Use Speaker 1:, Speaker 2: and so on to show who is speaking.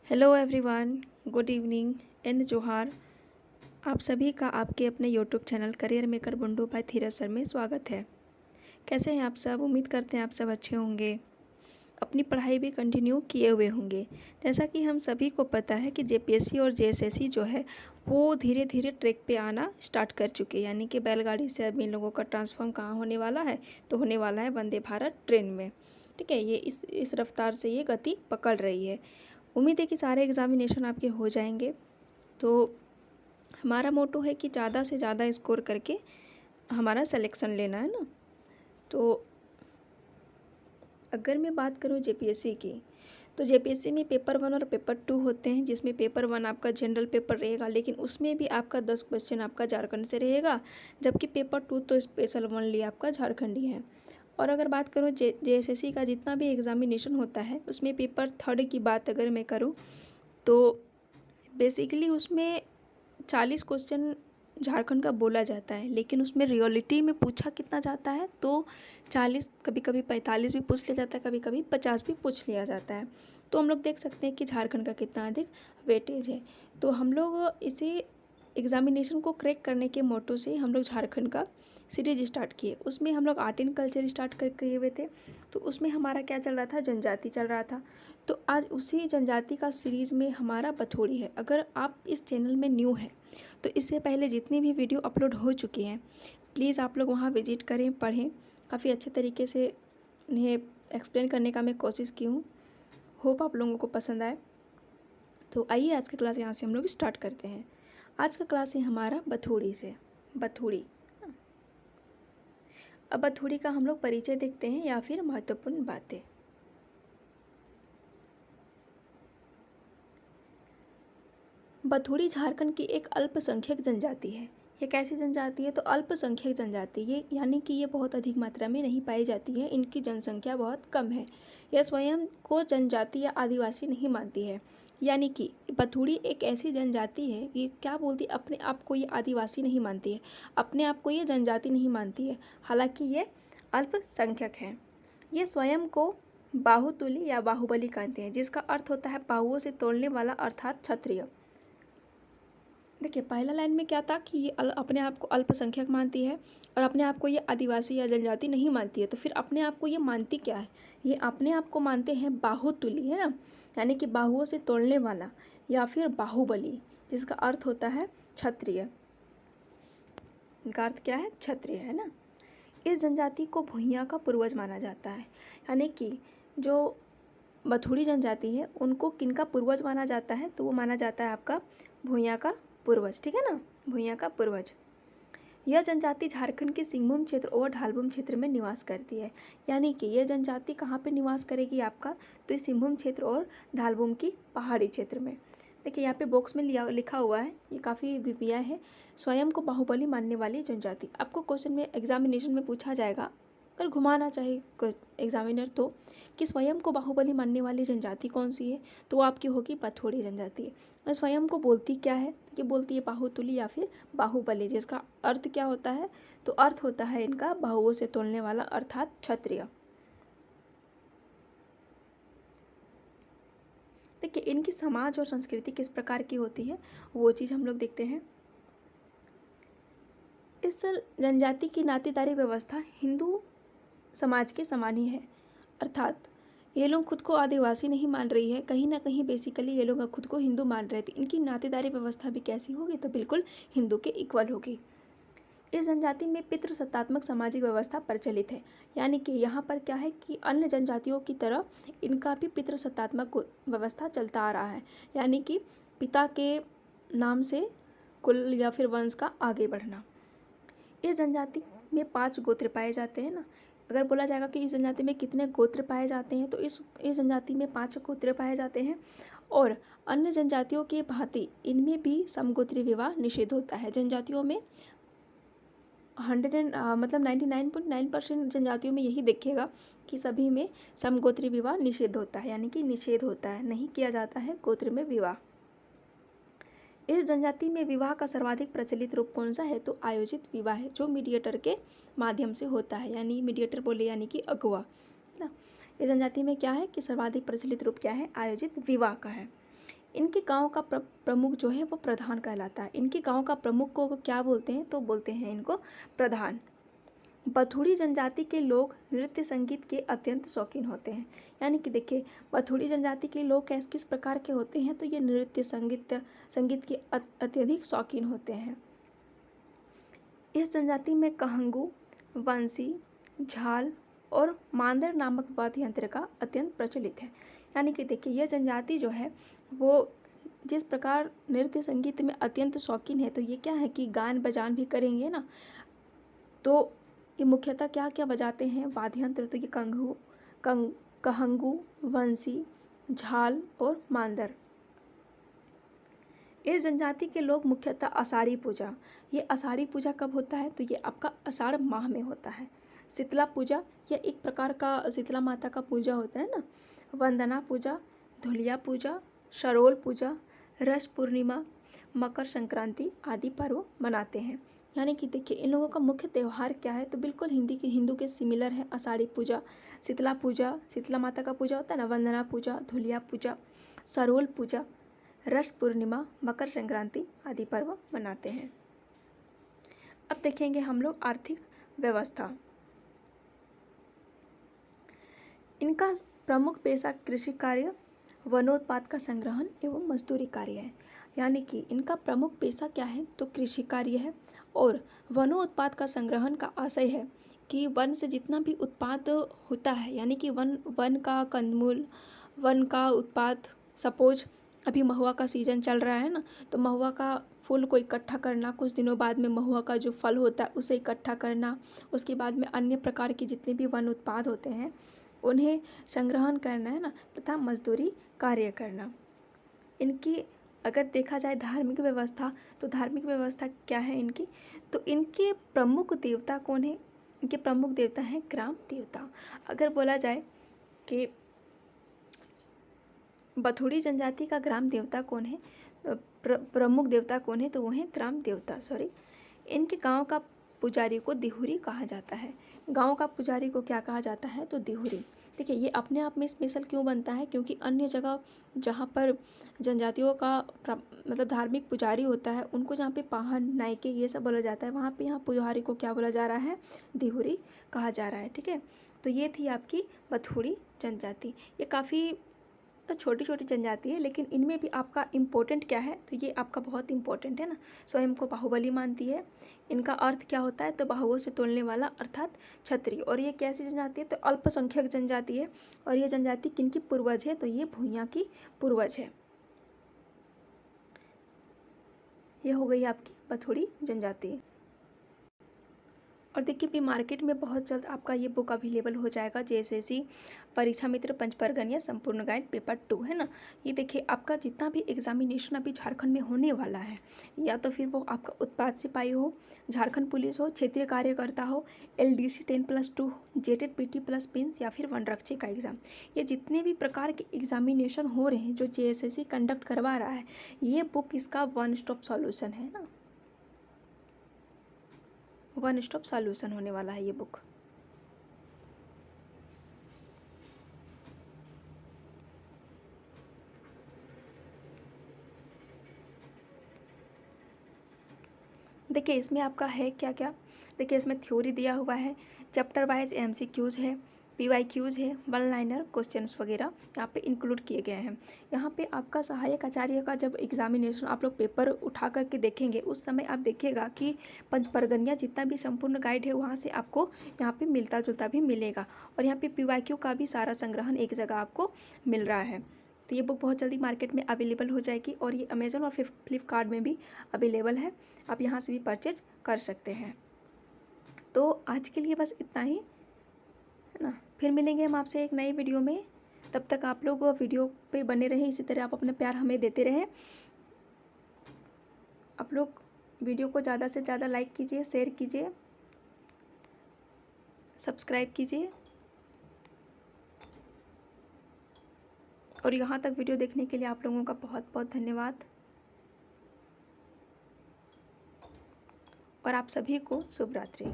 Speaker 1: Hello everyone, good evening and जोहार। आप सभी का आपके अपने YouTube channel career maker Bundu भाई धीरज सर में स्वागत है। कैसे हैं आप सब? उम्मीद करते हैं आप सब अच्छे होंगे, अपनी पढ़ाई भी कंटिन्यू किए हुए होंगे। जैसा कि हम सभी को पता है कि जेपीएससी और जेएसएससी जो है वो धीरे धीरे ट्रैक पे आना स्टार्ट कर चुके हैं, यानी कि बैलगाड़ी से अब इन लोगों का ट्रांसफॉर्म कहाँ होने वाला है, तो होने वाला है वंदे भारत ट्रेन में। ठीक है, ये इस रफ्तार से ये गति पकड़ रही है। उम्मीद है कि सारे एग्ज़ामिनेशन आपके हो जाएंगे। तो हमारा मोटो है कि ज़्यादा से ज़्यादा स्कोर करके हमारा सिलेक्शन लेना है ना। तो अगर मैं बात करूँ जेपीएससी की, तो जेपीएससी में पेपर 1 और पेपर 2 होते हैं, जिसमें पेपर 1 आपका जनरल पेपर रहेगा, लेकिन उसमें भी आपका 10 क्वेश्चन आपका झारखंड से रहेगा, जबकि पेपर 2 तो स्पेशल ओनली आपका झारखंडी है। और अगर बात करूँ जेएसएससी का जितना भी एग्ज़ामिनेशन होता है, उसमें पेपर 3 की बात अगर मैं करूँ तो बेसिकली उसमें 40 क्वेश्चन झारखंड का बोला जाता है, लेकिन उसमें रियलिटी में पूछा कितना जाता है तो 40, कभी कभी 45 भी पूछ लिया जाता है, कभी कभी 50 भी पूछ लिया जाता है। तो हम लोग देख सकते हैं कि झारखंड का कितना अधिक वेटेज है। तो हम लोग इसे एग्ज़ामिनेशन को क्रैक करने के मोटो से हम लोग झारखंड का सीरीज स्टार्ट किए। उसमें हम लोग आर्ट एंड कल्चर स्टार्ट कर किए हुए थे। तो उसमें हमारा क्या चल रहा था, जनजाति चल रहा था। तो आज उसी जनजाति का सीरीज़ में हमारा बथोड़ी है। अगर आप इस चैनल में न्यू हैं तो इससे पहले जितनी भी वीडियो अपलोड हो चुकी हैं, प्लीज़ आप लोग वहाँ विजिट करें, पढ़ें। काफ़ी अच्छे तरीके से इन्हें एक्सप्लेन करने का मैं कोशिश की हूँ। होप आप लोगों को पसंद आए। तो आइए आज की क्लास यहाँ से हम लोग स्टार्ट करते हैं। आज का क्लास है हमारा बथोड़ी से। बथोड़ी, अब बथोड़ी का हम लोग परिचय देखते हैं या फिर महत्वपूर्ण बातें। बथोड़ी झारखंड की एक अल्पसंख्यक जनजाति है। ये कैसी जनजाति है? तो अल्पसंख्यक जनजाति, ये यानी कि ये बहुत अधिक मात्रा में नहीं पाई जाती है, इनकी जनसंख्या बहुत कम है। यह स्वयं को जनजाति या आदिवासी नहीं मानती है। यानी कि बथोड़ी एक ऐसी जनजाति है, ये क्या बोलती, अपने आप को ये आदिवासी नहीं मानती है, अपने आप को ये जनजाति नहीं मानती है, हालांकि ये अल्पसंख्यक है। ये स्वयं को बाहुतुली या बाहुबली कहते हैं, जिसका अर्थ होता है बाहुओं से तोड़ने वाला, अर्थात क्षत्रिय। देखिए, पहला लाइन में क्या था कि ये अपने आप को अल्पसंख्यक मानती है और अपने आप को ये आदिवासी या जनजाति नहीं मानती है। तो फिर अपने आप को ये मानती क्या है? ये अपने आप को मानते हैं बाहुतुली, है ना, यानी कि बाहुओं से तोड़ने वाला, या फिर बाहुबली, जिसका अर्थ होता है क्षत्रिय। इनका अर्थ क्या है? क्षत्रिय, है ना। इस जनजाति को भुइयां का पूर्वज माना जाता है, यानी कि जो बथुड़ी जनजाति है उनको किनका पूर्वज माना जाता है? तो वो माना जाता है आपका भुइयां का पूर्वज। ठीक है ना, भुइयां का पूर्वज। यह जनजाति झारखंड के सिंहभूम क्षेत्र और ढालभूम क्षेत्र में निवास करती है। यानी कि यह जनजाति कहाँ पे निवास करेगी आपका? तो इस सिंहभूम क्षेत्र और ढालभूम की पहाड़ी क्षेत्र में। देखिए यहाँ पे बॉक्स में लिखा हुआ है, ये काफ़ी बीपीआई है, स्वयं को बाहुबली मानने वाली जनजाति। आपको क्वेश्चन में एग्जामिनेशन में पूछा जाएगा, अगर घुमाना चाहे एग्जामिनर तो, कि स्वयं को बाहुबली मानने वाली जनजाति कौन सी है, तो वो आपकी होगी बथोड़ी जनजाति। और स्वयं को बोलती क्या है? ये बोलती है बाहुतुली या फिर बाहुबली, जिसका अर्थ क्या होता है? तो अर्थ होता है इनका बाहुओं से तोड़ने वाला, अर्थात क्षत्रिय। देखिए इनकी समाज और संस्कृति किस प्रकार की होती है, वो चीज़ हम लोग देखते हैं। इस जनजाति की नातेदारी व्यवस्था हिंदू समाज के समान ही है, अर्थात ये लोग खुद को आदिवासी नहीं मान रही है, कहीं ना कहीं बेसिकली ये लोग खुद को हिंदू मान रहे थे। इनकी नातेदारी व्यवस्था भी कैसी होगी? तो बिल्कुल हिंदू के इक्वल होगी। इस जनजाति में पितृसत्तात्मक सामाजिक व्यवस्था प्रचलित है, यानी कि यहाँ पर क्या है कि अन्य जनजातियों की तरह इनका भी पितृसत्तात्मक व्यवस्था चलता आ रहा है, यानी कि पिता के नाम से कुल या फिर वंश का आगे बढ़ना। इस जनजाति में 5 गोत्र पाए जाते हैं ना। अगर बोला जाएगा कि इस जनजाति में कितने गोत्र पाए जाते हैं, तो इस जनजाति में 5 गोत्र पाए जाते हैं। और अन्य जनजातियों के भांति इनमें भी समगोत्रीय विवाह निषेध होता है। जनजातियों में 99.9% जनजातियों में यही देखिएगा कि सभी में समगोत्रीय विवाह निषेध होता है, यानी कि निषेध होता है, नहीं किया जाता है गोत्र में विवाह। इस जनजाति में विवाह का सर्वाधिक प्रचलित रूप कौन सा है? तो आयोजित विवाह है, जो मीडिएटर के माध्यम से होता है, यानी मीडिएटर बोले यानी कि अगुआ, है ना। इस जनजाति में क्या है कि सर्वाधिक प्रचलित रूप क्या है? आयोजित विवाह का है। इनके गांव का प्रमुख जो है वो प्रधान कहलाता है। इनके गांव का प्रमुख को क्या बोलते हैं, तो बोलते हैं इनको प्रधान। बथुड़ी जनजाति के लोग नृत्य संगीत के अत्यंत शौकीन होते हैं। यानी कि देखिए, बथुड़ी जनजाति के लोग किस प्रकार के होते हैं, तो ये नृत्य संगीत के अत्यधिक शौकीन होते हैं। इस जनजाति में कहंगू, बंसी, झाल और मांदर नामक वाद्य यंत्र का अत्यंत प्रचलित है। यानी कि देखिए, यह जनजाति जो है वो जिस प्रकार नृत्य संगीत में अत्यंत शौकीन है, तो ये क्या है कि गान बजान भी करेंगे ना, तो ये मुख्यतः क्या क्या बजाते हैं, वाद्य यंत्र। तो ये कहंगू, बंसी, झाल और मांदर। इस जनजाति के लोग मुख्यतः आषाढ़ी पूजा, ये आषाढ़ी पूजा कब होता है, तो ये आपका आषाढ़ माह में होता है। शीतला पूजा, यह एक प्रकार का शीतला माता का पूजा होता है ना। वंदना पूजा, धुलिया पूजा, शरोल पूजा, रस पूर्णिमा, मकर संक्रांति आदि पर्व मनाते हैं। यानी कि देखिए, इन लोगों का मुख्य त्यौहार क्या है, तो बिल्कुल हिंदू के सिमिलर है। आषाढ़ी पूजा, शीतला माता का पूजा होता है ना, वंदना पूजा, धुलिया पूजा, सरोल पूजा, रस पूर्णिमा, मकर संक्रांति आदि पर्व मनाते हैं। अब देखेंगे हम लोग आर्थिक व्यवस्था। इनका प्रमुख पेशा कृषि कार्य, वनोत्पाद का संग्रहण एवं मजदूरी कार्य है। यानी कि इनका प्रमुख पेशा क्या है, तो कृषि कार्य है और वनोत्पाद का संग्रहण का आशय है कि वन से जितना भी उत्पाद होता है, यानी कि वन का कंदमूल, वन का उत्पाद, सपोज अभी महुआ का सीज़न चल रहा है ना, तो महुआ का फूल को इकट्ठा करना, कुछ दिनों बाद में महुआ का जो फल होता है उसे इकट्ठा करना, उसके बाद में अन्य प्रकार के जितने भी वन उत्पाद होते हैं उन्हें संग्रहण करना है ना, तथा मजदूरी कार्य करना। इनकी अगर देखा जाए धार्मिक व्यवस्था, तो धार्मिक व्यवस्था क्या है इनकी, तो इनके प्रमुख देवता कौन है, इनके प्रमुख देवता हैं ग्राम देवता। अगर बोला जाए कि बथुड़ी जनजाति का ग्राम देवता कौन है, प्रमुख देवता कौन है, तो वो है ग्राम देवता। इनके गांव का पुजारी को दिहुरी कहा जाता है। गांव का पुजारी को क्या कहा जाता है, तो दिहुरी। देखिए, ये अपने आप में स्पेशल क्यों बनता है, क्योंकि अन्य जगह जहाँ पर जनजातियों का मतलब धार्मिक पुजारी होता है, उनको जहाँ पे पाहन, नायके ये सब बोला जाता है, वहाँ पे यहाँ पुजारी को क्या बोला जा रहा है, दिहुरी कहा जा रहा है। ठीक है, तो ये थी आपकी बथुड़ी जनजाति। ये काफ़ी छोटी छोटी जनजाति है, लेकिन इनमें भी आपका इम्पोर्टेंट क्या है, तो ये आपका बहुत इम्पोर्टेंट है ना, स्वयं को बाहुबली मानती है। इनका अर्थ क्या होता है, तो बाहुओं से तोलने वाला अर्थात क्षत्रिय। और ये कैसी जनजाति है, तो अल्पसंख्यक जनजाति है। और ये जनजाति किनकी पूर्वज है, तो ये भूइयां की पूर्वज है। ये हो गई आपकी बथुड़ी जनजाति। और देखिए, भी मार्केट में बहुत जल्द आपका ये बुक अवेलेबल हो जाएगा, JSSC परीक्षा मित्र पंचपर्गन या संपूर्ण गाइड पेपर 2 है ना। ये देखिए, आपका जितना भी एग्जामिनेशन अभी झारखंड में होने वाला है, या तो फिर वो आपका उत्पाद सिपाही हो, झारखंड पुलिस हो, क्षेत्रीय कार्यकर्ता हो, LDC 10+2, JTET PT plus pins या फिर वनरक्षी का एग्ज़ाम, ये जितने भी प्रकार के एग्जामिनेशन हो रहे हैं जो JSSC कंडक्ट करवा रहा है, ये बुक इसका वन स्टॉप सॉल्यूशन है ना, वन स्टॉप सॉल्यूशन होने वाला है ये बुक। देखिए, इसमें आपका है क्या क्या, देखिए इसमें थ्योरी दिया हुआ है, चैप्टर वाइज MCQs है, PYQs है, वन लाइनर क्वेश्चंस वगैरह यहाँ पे इंक्लूड किए गए हैं। यहाँ पे आपका सहायक आचार्य का जब एग्जामिनेशन आप लोग पेपर उठा करके देखेंगे, उस समय आप देखिएगा कि पंचपरगनिया जितना भी संपूर्ण गाइड है वहाँ से आपको यहाँ पे मिलता जुलता भी मिलेगा। और यहाँ पे PYQ का भी सारा संग्रहण एक जगह आपको मिल रहा है। तो ये बुक बहुत जल्दी मार्केट में अवेलेबल हो जाएगी और ये अमेज़न और फ्लिपकार्ट में भी अवेलेबल है, आप यहाँ से भी परचेज कर सकते हैं। तो आज के लिए बस इतना ही है ना, फिर मिलेंगे हम आपसे एक नई वीडियो में। तब तक आप लोग वीडियो पे बने रहें, इसी तरह आप अपना प्यार हमें देते रहें। आप लोग वीडियो को ज़्यादा से ज़्यादा लाइक कीजिए, शेयर कीजिए, सब्सक्राइब कीजिए। और यहाँ तक वीडियो देखने के लिए आप लोगों का बहुत बहुत धन्यवाद। और आप सभी को शुभ रात्रि।